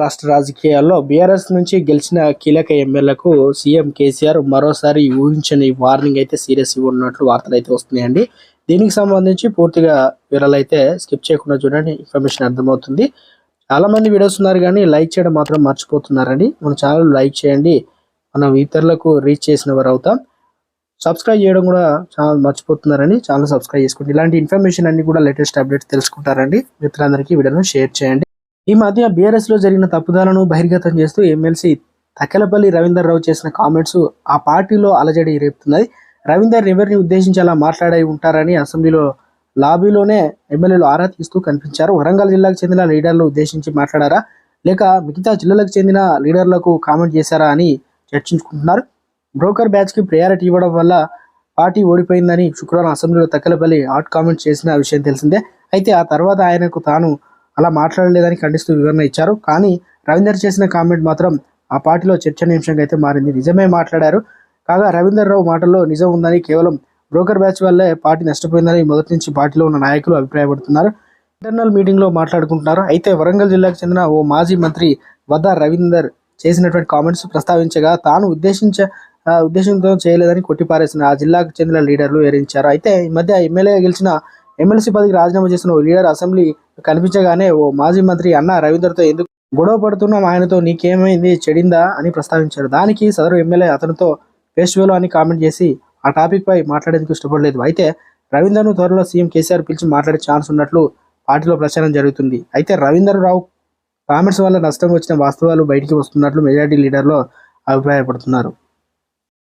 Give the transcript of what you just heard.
రాష్ట్ర రాజకీయాల్లో బీఆర్ఎస్ నుంచి గెలిచిన కీలక ఎమ్మెల్యేలకు సీఎం కేసీఆర్ మరోసారి ఊహించని వార్నింగ్ అయితే సీరియస్ ఇవ్వనున్నట్లు వార్తలు అయితే వస్తున్నాయండి. దీనికి సంబంధించి పూర్తిగా వివరాలు అయితే స్కిప్ చేయకుండా చూడండి, ఇన్ఫర్మేషన్ అర్థమవుతుంది. చాలా మంది వీడియోస్ ఉన్నారు కానీ లైక్ చేయడం మాత్రం మర్చిపోతున్నారండి. మన ఛానల్ లైక్ చేయండి, మనం ఇతరులకు రీచ్ చేసిన వారు అవుతాం. సబ్స్క్రైబ్ చేయడం కూడా ఛానల్ మర్చిపోతున్నారని ఛానల్ సబ్స్క్రైబ్ చేసుకోండి. ఇలాంటి ఇన్ఫర్మేషన్ అన్ని కూడా లేటెస్ట్ అప్డేట్స్ తెలుసుకుంటారండి. మిత్రులందరికీ వీడియోను షేర్ చేయండి. ఈ మధ్య బీఆర్ఎస్ లో జరిగిన తప్పుదాలను బహిర్గతం చేస్తూ ఎమ్మెల్సీ తక్కెలపల్లి రవీందర్ రావు చేసిన కామెంట్స్ ఆ పార్టీలో అలజడి రేపుతున్నది. రవీందర్ ఎవరిని ఉద్దేశించి అలా మాట్లాడి ఉంటారని అసెంబ్లీలో లాబీలోనే ఎమ్మెల్యేలు ఆరా తీస్తూ కనిపించారు. వరంగల్ జిల్లాకు చెందిన లీడర్లు ఉద్దేశించి మాట్లాడారా లేక మిగతా జిల్లాలకు చెందిన లీడర్లకు కామెంట్ చేశారా అని చర్చించుకుంటున్నారు. బ్రోకర్ బ్యాచ్ కి ప్రయారిటీ ఇవ్వడం వల్ల పార్టీ ఓడిపోయిందని శుక్రవారం అసెంబ్లీలో తక్కెలపల్లి హాట్ కామెంట్ చేసిన విషయం తెలిసిందే. అయితే ఆ తర్వాత ఆయనకు తాను అలా మాట్లాడలేదని ఖండిస్తూ వివరణ ఇచ్చారు. కానీ రవీందర్ చేసిన కామెంట్ మాత్రం ఆ పార్టీలో చర్చనీయాంశంగా అయితే మారింది. నిజమే మాట్లాడారు. కాగా రవీందర్ రావు మాటల్లో నిజం ఉందని, కేవలం బ్రోకర్ బ్యాచ్ వల్లే పార్టీ నష్టపోయిందని మొదటి నుంచి పార్టీలో ఉన్న నాయకులు అభిప్రాయపడుతున్నారు. ఇంటర్నల్ మీటింగ్లో మాట్లాడుకుంటున్నారు. అయితే వరంగల్ జిల్లాకు చెందిన ఓ మాజీ మంత్రి వద్ద రవీందర్ చేసినటువంటి కామెంట్స్ ప్రస్తావించగా తాను ఉద్దేశంతో చేయలేదని కొట్టిపారేసిన ఆ జిల్లాకు చెందిన లీడర్లు వివరించారు. అయితే ఈ మధ్య ఎమ్మెల్యేగా గెలిచిన ఎమ్మెల్సీ పదవికి రాజీనామా చేసిన ఓ లీడర్ అసెంబ్లీ కనిపించగానే ఓ మాజీ మంత్రి అన్న రవీందర్తో ఎందుకు గొడవ పడుతున్నాం, ఆయనతో నీకేమైంది, చెడిందా అని ప్రస్తావించారు. దానికి సదరు ఎమ్మెల్యే అతనితో ఫేస్వేలో అని కామెంట్ చేసి ఆ టాపిక్ పై మాట్లాడేందుకు ఇష్టపడలేదు. అయితే రవీందర్ను త్వరలో సీఎం కేసీఆర్ పిలిచి మాట్లాడే ఛాన్స్ ఉన్నట్లు పార్టీలో ప్రచారం జరుగుతుంది. అయితే రవీందర్ రావు కామెంట్స్ వల్ల నష్టం వచ్చిన వాస్తవాలు బయటికి వస్తున్నట్లు మెజారిటీ లీడర్లు అభిప్రాయపడుతున్నారు.